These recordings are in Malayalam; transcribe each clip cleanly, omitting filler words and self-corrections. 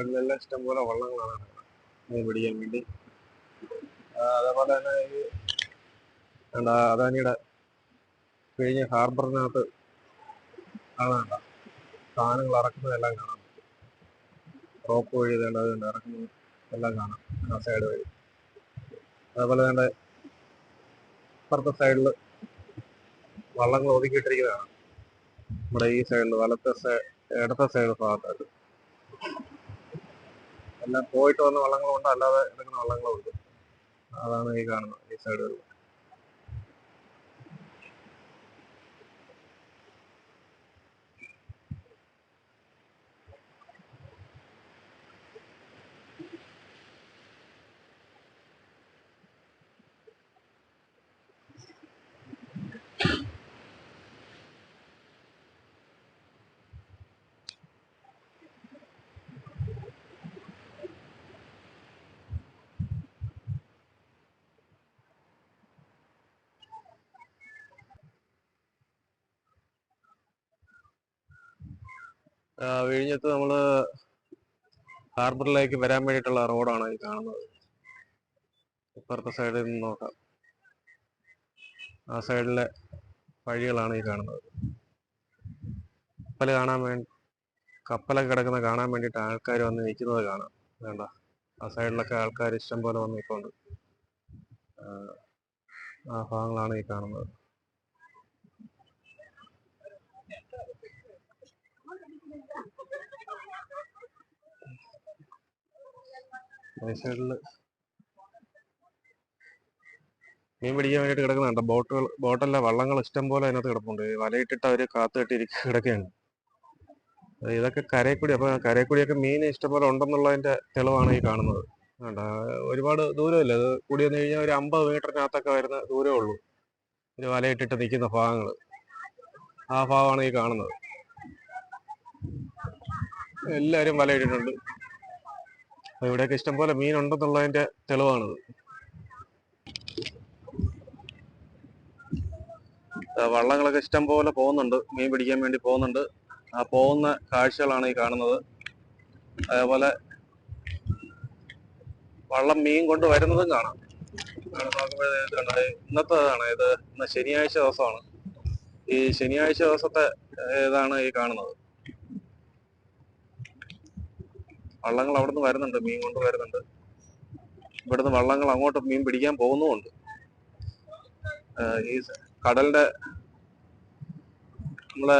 സൈഡിലെല്ലാം ഇഷ്ടംപോലെ വള്ളങ്ങളാണ് മീൻ പിടിക്കാൻ വേണ്ടി. അതേപോലെ തന്നെ ഈ അദാനിയുടെ കഴിഞ്ഞ ഹാർബറിനകത്ത് കാണാണ്ട സാധനങ്ങൾ ഇറക്കുന്നതെല്ലാം കാണാം. റോപ്പ് വഴി അതുകൊണ്ട് ഇറക്കുന്നത് എല്ലാം കാണാം ആ സൈഡ് വഴി. അതേപോലെ തന്നെ ഇപ്പുറത്തെ സൈഡിൽ വള്ളങ്ങൾ ഒതുക്കിയിട്ടിരിക്കുന്നതാണ്. നമ്മുടെ ഈ സൈഡിൽ ഇടത്തെ സൈഡ് ഭാഗത്തായിട്ട് എല്ലാം പോയിട്ട് വന്ന വള്ളങ്ങളുണ്ട്, അല്ലാതെ ഇറങ്ങുന്ന വള്ളങ്ങളുണ്ട്. അതാണ് ഈ കാണുന്നത് ഈ സൈഡുകളിൽ. വിഴിഞ്ഞത്ത് നമ്മള് ഹാർബറിലേക്ക് വരാൻ വേണ്ടിയിട്ടുള്ള റോഡാണ് ഈ കാണുന്നത്. ഇപ്പുറത്തെ സൈഡിൽ നിന്ന് നോക്കാം, ആ സൈഡിലെ വഴികളാണ് ഈ കാണുന്നത്. കപ്പലൊക്കെ കിടക്കുന്ന കാണാൻ വേണ്ടിയിട്ട് ആൾക്കാർ വന്ന് നിൽക്കുന്നത് കാണാം. വേണ്ട, ആ സൈഡിലൊക്കെ ആൾക്കാർ ഇഷ്ടം പോലെ വന്ന് നിൽപ്പുണ്ട്. ആ ഭാഗങ്ങളാണ് ഈ കാണുന്നത്. ഈ സൈഡില് മീൻ പിടിക്കാൻ വേണ്ടിയിട്ട് കിടക്കുന്നുണ്ട് ബോട്ടല്ല വള്ളങ്ങൾ ഇഷ്ടം പോലെ അതിനകത്ത് കിടപ്പുണ്ട്. വലയിട്ടിട്ട് അവര് കാത്തു കെട്ടി കിടക്കുകയാണ്. ഇതൊക്കെ കരയെക്കൂടി, അപ്പൊ കരയെക്കൂടിയൊക്കെ മീൻ ഇഷ്ടംപോലെ ഉണ്ടെന്നുള്ളതിന്റെ തെളിവാണ് ഈ കാണുന്നത്. വേണ്ട, ഒരുപാട് ദൂരമില്ല, അത് കൂടി വന്നു കഴിഞ്ഞാൽ ഒരു 50 മീറ്ററിനകത്തൊക്കെ വരുന്ന ദൂരമേ ഉള്ളൂ ഒരു വലയിട്ടിട്ട് നിൽക്കുന്ന ഭാഗങ്ങൾ. ആ ഭാഗമാണ് ഈ കാണുന്നത്. എല്ലാവരും വലയിട്ടിട്ടുണ്ട്. ഇവിടെയൊക്കെ ഇഷ്ടംപോലെ മീൻ ഉണ്ടെന്നുള്ളതിന്റെ തെളിവാണിത്. വള്ളങ്ങളൊക്കെ ഇഷ്ടം പോലെ പോകുന്നുണ്ട്, മീൻ പിടിക്കാൻ വേണ്ടി പോകുന്നുണ്ട്. ആ പോകുന്ന കാഴ്ചകളാണ് ഈ കാണുന്നത്. അതേപോലെ വള്ളം മീൻ കൊണ്ട് വരുന്നതും കാണാം. ഇന്നത്തേതാണ് ഇത്. ഇന്ന് ശനിയാഴ്ച ദിവസമാണ്. ഈ ശനിയാഴ്ച ദിവസത്തെ ഇതാണ് ഈ കാണുന്നത്. വള്ളങ്ങൾ അവിടുന്ന് വരുന്നുണ്ട്, മീൻ കൊണ്ട് വരുന്നുണ്ട്. ഇവിടുന്ന് വള്ളങ്ങൾ അങ്ങോട്ട് മീൻ പിടിക്കാൻ പോകുന്നുമുണ്ട്. ഈ കടലിന്റെ നമ്മളെ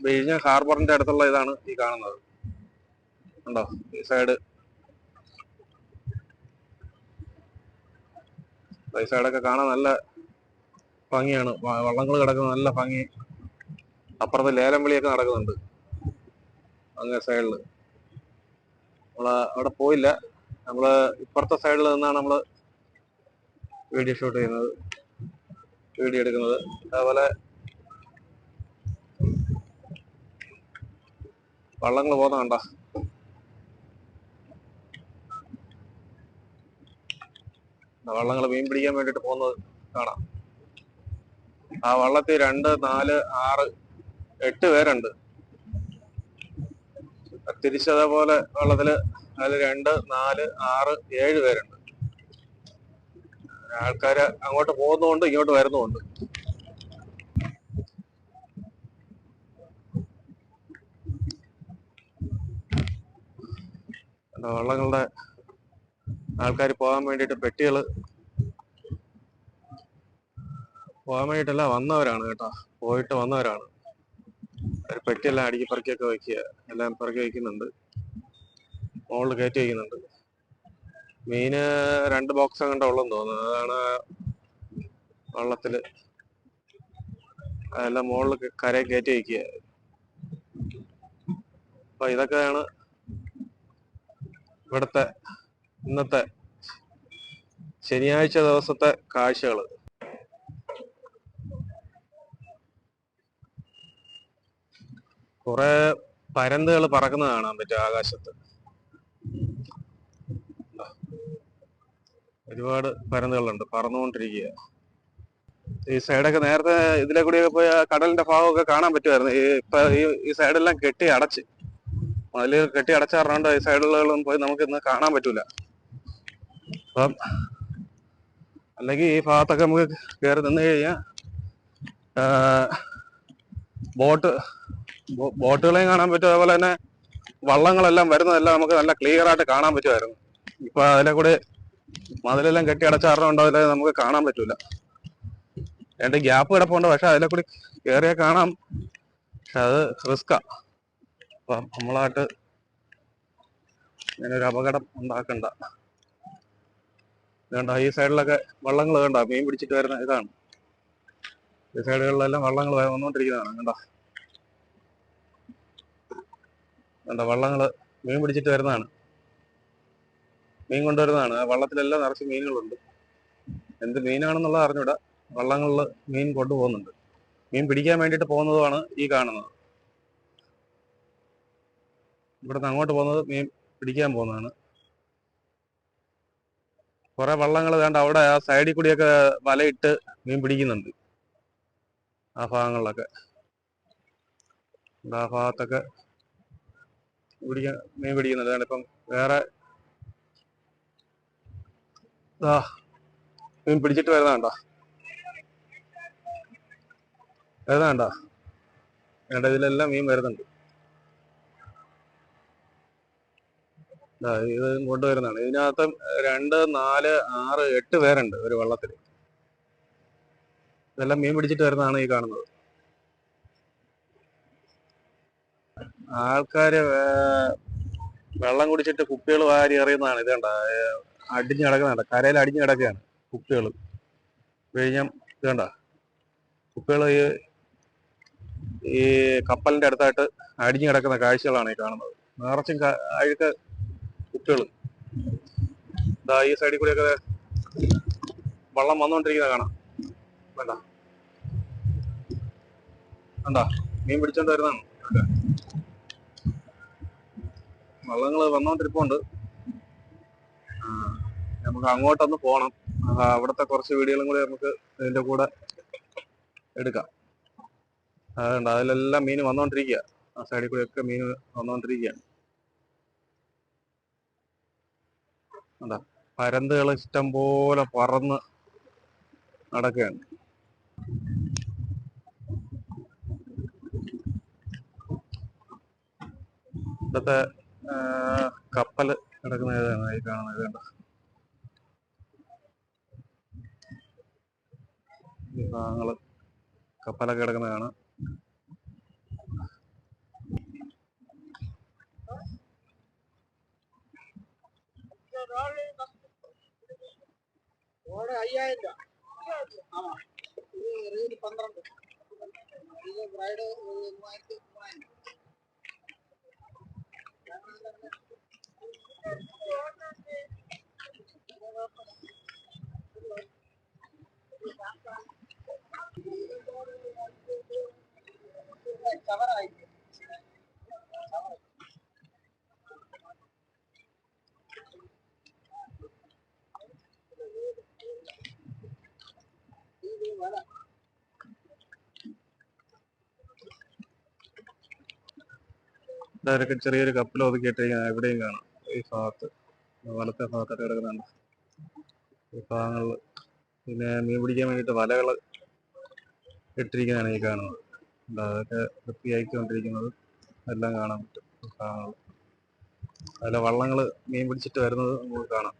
വിഴിഞ്ഞ ഹാർബറിന്റെ അടുത്തുള്ള ഇതാണ് ഈ കാണുന്നത്. ഉണ്ടോ ഈ സൈഡൊക്കെ കാണാൻ നല്ല ഭംഗിയാണ്. വള്ളങ്ങൾ കിടക്കുന്ന നല്ല ഭംഗി. അപ്പുറത്ത് ലേലം വിളിയൊക്കെ നടക്കുന്നുണ്ട് അങ്ങേ സൈഡില്. അവിടെ പോയില്ല, നമ്മള് ഇപ്പുറത്തെ സൈഡിൽ നിന്നാണ് നമ്മള് വീഡിയോ ഷൂട്ട് ചെയ്യുന്നത്, വീഡിയോ എടുക്കുന്നത്. അതേപോലെ വള്ളങ്ങൾ പോകുന്ന കണ്ട, വള്ളങ്ങൾ മീൻ പിടിക്കാൻ വേണ്ടിട്ട് പോകുന്നത് കാണാം. ആ വള്ളത്തിൽ 2, 4, 6, 8 പേരുണ്ട്. തിരിച്ചതേപോലെ വള്ളത്തില് അതിൽ 2, 4, 6, 7 പേരുണ്ട്. ആൾക്കാര് അങ്ങോട്ട് പോകുന്നുമുണ്ട്, ഇങ്ങോട്ട് വരുന്നുമുണ്ട്. വള്ളങ്ങളുടെ ആൾക്കാർ പോകാൻ വേണ്ടിയിട്ട് പോകാൻ വേണ്ടിയിട്ടല്ല വന്നവരാണ് കേട്ടോ, പോയിട്ട് വന്നവരാണ്. ഒരു പെട്ടിയെല്ലാം അടുക്കി പെറുക്കിയൊക്കെ വയ്ക്കുക, എല്ലാം പെറുക്കി വയ്ക്കുന്നുണ്ട്, മുകളിൽ കയറ്റി വയ്ക്കുന്നുണ്ട്. മീന് 2 ബോക്സ് അങ്ങോട്ട് ഉള്ളെന്ന് തോന്നുന്നു. അതാണ് വള്ളത്തില് അതെല്ലാം മുകളിൽ കരയിൽ കയറ്റി വയ്ക്കുക. അപ്പൊ ഇതൊക്കെയാണ് ഇവിടുത്തെ ഇന്നത്തെ ശനിയാഴ്ച ദിവസത്തെ കാഴ്ചകള്. കുറെ പരന്തുകൾ പറക്കുന്നത് കാണാൻ പറ്റും ആകാശത്ത്. ഒരുപാട് പരന്തുകളുണ്ട്, പറന്നുകൊണ്ടിരിക്കുക. ഈ സൈഡൊക്കെ നേരത്തെ ഇതിലെ കൂടിയൊക്കെ പോയ കടലിന്റെ ഭാഗമൊക്കെ കാണാൻ പറ്റുമായിരുന്നു. ഈ സൈഡെല്ലാം കെട്ടി അടച്ച്. മതില് കെട്ടി അടച്ചാറാണ്ട് ഈ സൈഡുകളിലൊന്നും പോയി നമുക്ക് ഇന്ന് കാണാൻ പറ്റൂല. അപ്പം അല്ലെങ്കിൽ ഈ ഭാഗത്തൊക്കെ നമുക്ക് കയറി നിന്ന് കഴിഞ്ഞാൽ ബോട്ടുകളെയും കാണാൻ പറ്റും. അതുപോലെ തന്നെ വള്ളങ്ങളെല്ലാം വരുന്നതെല്ലാം നമുക്ക് നല്ല ക്ലിയർ ആയിട്ട് കാണാൻ പറ്റുമായിരുന്നു. ഇപ്പൊ അതിലെ കൂടെ മതിലെല്ലാം കെട്ടി അടച്ചാറുണ്ടോ അതിലെ നമുക്ക് കാണാൻ പറ്റൂല. രണ്ട് ഗ്യാപ്പ് കിടപ്പുണ്ട്, പക്ഷെ അതിലെ കൂടി കയറിയാൽ കാണാം. പക്ഷെ അത് റിസ്കാ. അപ്പം നമ്മളായിട്ട് ഇങ്ങനെ ഒരു അപകടം ഉണ്ടാക്കണ്ട. വേണ്ട ഈ സൈഡിലൊക്കെ വള്ളങ്ങൾ വേണ്ട മീൻ പിടിച്ചിട്ട് വരുന്ന ഇതാണ്. ഈ സൈഡുകളിലെല്ലാം വള്ളങ്ങൾ വന്നുകൊണ്ടിരിക്കുന്നതാണ്. വേണ്ട വള്ളങ്ങൾ മീൻ പിടിച്ചിട്ട് വരുന്നതാണ്, മീൻ കൊണ്ടുവരുന്നതാണ്. ആ വള്ളത്തിലെല്ലാം നിറച്ച് മീനുകളുണ്ട്. എന്ത് മീനാണെന്നുള്ളത് അറിഞ്ഞൂടാ. വള്ളങ്ങളിൽ മീൻ കൊണ്ടുപോകുന്നുണ്ട്. മീൻ പിടിക്കാൻ വേണ്ടിയിട്ട് പോകുന്നതുമാണ് ഈ കാണുന്നത്. ഇവിടുന്ന് അങ്ങോട്ട് പോകുന്നത് മീൻ പിടിക്കാൻ പോകുന്നതാണ്. കുറെ വള്ളങ്ങൾ വേണ്ട അവിടെ ആ സൈഡിൽ കൂടിയൊക്കെ വലയിട്ട് മീൻ പിടിക്കുന്നുണ്ട്. ആ ഭാഗങ്ങളിലൊക്കെ ആ ഭാഗത്തൊക്കെ മീൻ പിടിക്കുന്നുണ്ട്. അതാണ് ഇപ്പം വേറെ മീൻ പിടിച്ചിട്ട് വരുന്നതാണ്ടോ, ഇതിലെല്ലാം മീൻ വരുന്നുണ്ട്. ഇത് കൊണ്ടുവരുന്നതാണ്. ഇതിനകത്ത് 2, 4, 6, 8 പേരുണ്ട് ഒരു വള്ളത്തിൽ. ഇതെല്ലാം മീൻ പിടിച്ചിട്ട് വരുന്നതാണ് ഈ കാണുന്നത്. ആൾക്കാര് വെള്ളം കുടിച്ചിട്ട് കുപ്പികൾ വാരി എറിയുന്നതാണ്. ഇത് കണ്ട അടിഞ്ഞു കിടക്കുന്നുണ്ട്, കരയിൽ അടിഞ്ഞു കിടക്കുകയാണ് കുപ്പികൾ. വിഴിഞ്ഞം ഇത് കണ്ട കുപ്പികൾ ഈ കപ്പലിന്റെ അടുത്തായിട്ട് അടിഞ്ഞു കിടക്കുന്ന കാഴ്ചകളാണ് ഈ കാണുന്നത്. നിറച്ചും അഴുക്ക് കുപ്പികൾ. ഈ സൈഡിൽ കൂടിയൊക്കെ വള്ളം വന്നുകൊണ്ടിരിക്കുന്ന കാണാം. വേണ്ട കണ്ടാ മീൻ പിടിച്ചോണ്ട് വരുന്നതാണ്. വള്ളങ്ങൾ വന്നോണ്ടിരിപ്പുണ്ട്. നമുക്ക് അങ്ങോട്ടൊന്ന് പോണം. അവിടുത്തെ കുറച്ച് വീഡിയോകളും കൂടി നമുക്ക് ഇതിന്റെ കൂടെ എടുക്കാം. അതുകൊണ്ട് അതിലെല്ലാം മീൻ വന്നോണ്ടിരിക്കുക. ആ സൈഡിൽ കൂടെ ഒക്കെ മീൻ വന്നോണ്ടിരിക്കുകയാണ്. എന്താ പരന്തുകൾ ഇഷ്ടം പോലെ പറന്ന് നടക്കുകയാണ്. ഇവിടുത്തെ കപ്പല് കിടക്കുന്ന ഏതാണ് ഈ കാണുന്നത്. വേണ്ട ഈ ഭാഗങ്ങള് കപ്പലൊക്കെ കിടക്കുന്നതാണ്. ഇതൊക്കെ ചെറിയൊരു കപ്പൽ ഒതുക്കിയിട്ടിരിക്കുന്ന എവിടെയും കാണാം. ഈ ഭാഗത്ത് വലത്തെ ഭാഗത്തൊക്കെ കിടക്കുന്നുണ്ട് ഈ ഭാഗങ്ങളിൽ. പിന്നെ മീൻ പിടിക്കാൻ വേണ്ടിയിട്ട് വലകൾ ഇട്ടിരിക്കുന്നതാണ് ഈ കാണുന്നത്. അതൊക്കെ വൃത്തിയാക്കിക്കൊണ്ടിരിക്കുന്നത് എല്ലാം കാണാൻ പറ്റും. ഭാഗങ്ങൾ അതിലെ വള്ളങ്ങൾ മീൻ പിടിച്ചിട്ട് വരുന്നത് നമുക്ക് കാണാം.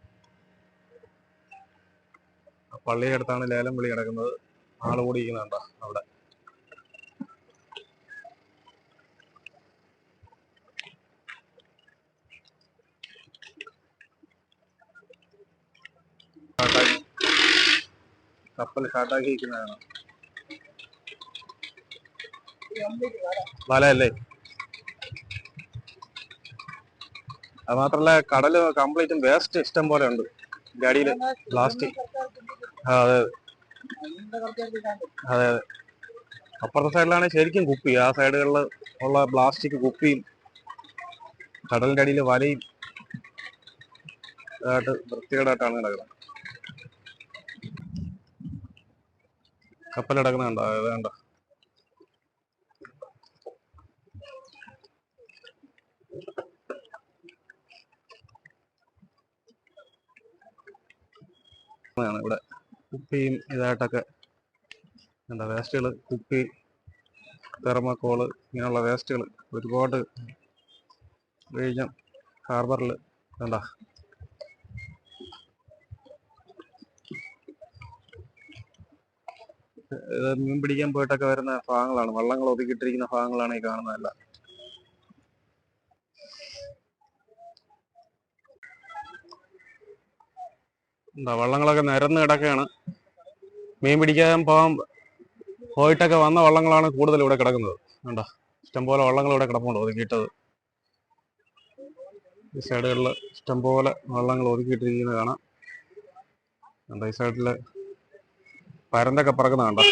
പള്ളിയുടെ അടുത്താണ് ലേലം വിളി കിടക്കുന്നത്. ആള് കൂടിയിരിക്കുന്നുണ്ടോ അവിടെ. കപ്പൽ സ്റ്റാർട്ടാക്കിയിരിക്കുന്നതാണ്. വലയല്ലേ. അത് മാത്രല്ല കടല് കംപ്ലീറ്റും വേസ്റ്റ് ഇഷ്ടം പോലെ ഉണ്ട്. ഗാഡിയില് പ്ലാസ്റ്റിക്. അതെ അതെ. അപ്പുറത്തെ സൈഡിലാണ് ശരിക്കും കുപ്പി. ആ സൈഡുകളിൽ ഉള്ള പ്ലാസ്റ്റിക് കുപ്പിയും കടലിന്റെ അടിയിൽ വലയും ഇതായിട്ട് വൃത്തികേടായിട്ടാണ് കിടക്കുന്നത്. കപ്പൽ കിടക്കുന്നുണ്ടോ? അത് കണ്ടോ. ഇവിടെ കുപ്പിയും ഇതായിട്ടൊക്കെ എന്താ വേസ്റ്റുകൾ, കുപ്പി, തെർമോക്കോള് ഇങ്ങനെയുള്ള വേസ്റ്റുകൾ ഒരുപാട് വിഴിഞ്ഞം ഹാർബറിൽ എന്താ ഇത് മീൻ പിടിക്കാൻ പോയിട്ടൊക്കെ വരുന്ന ഭാഗങ്ങളാണ്, വള്ളങ്ങൾ ഒതുക്കിയിട്ടിരിക്കുന്ന ഭാഗങ്ങളാണ് ഈ കാണുന്നതല്ല. എന്താ വള്ളങ്ങളൊക്കെ നിരന്ന് കിടക്കുകയാണ്. മീൻ പിടിക്കാൻ പോയിട്ടൊക്കെ വന്ന വള്ളങ്ങളാണ് കൂടുതൽ ഇവിടെ കിടക്കുന്നത്. കണ്ടോ, ഇഷ്ടംപോലെ വള്ളങ്ങൾ ഇവിടെ കിടപ്പുണ്ട് ഒതുക്കിയിട്ടത്. ഈ സൈഡുകളിൽ ഇഷ്ടംപോലെ വള്ളങ്ങൾ ഒതുക്കിയിട്ടിരിക്കുന്നത് കാണാം. കണ്ടോ, ഈ സൈഡില് പരന്തൊക്കെ പറക്കുന്ന കണ്ടോ.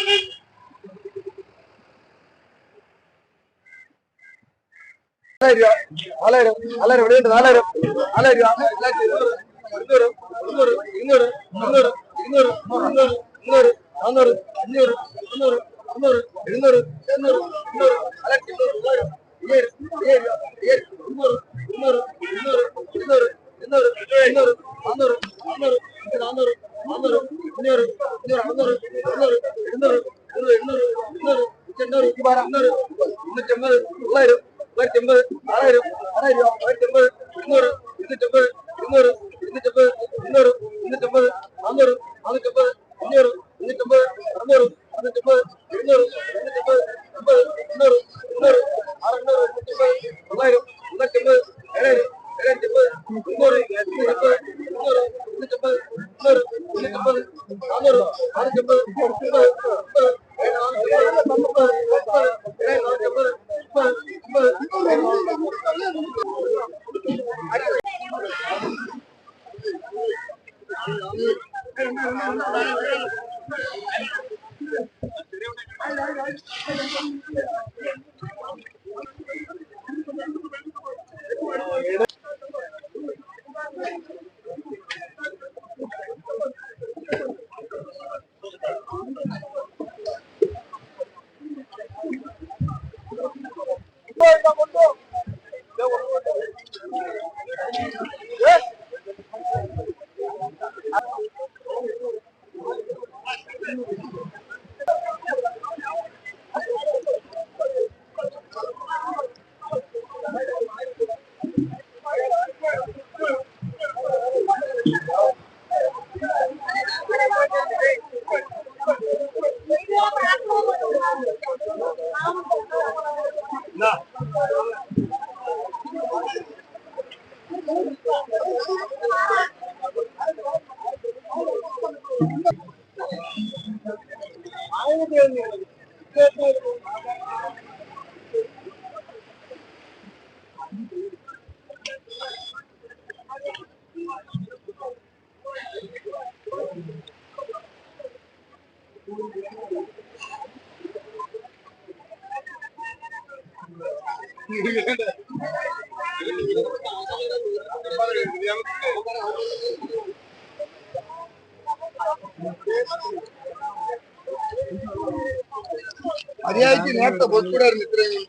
മര്യാദയ്ക്ക് നേരത്തെ പൊതുക്കൂടായിരുന്നു ഇത്രയും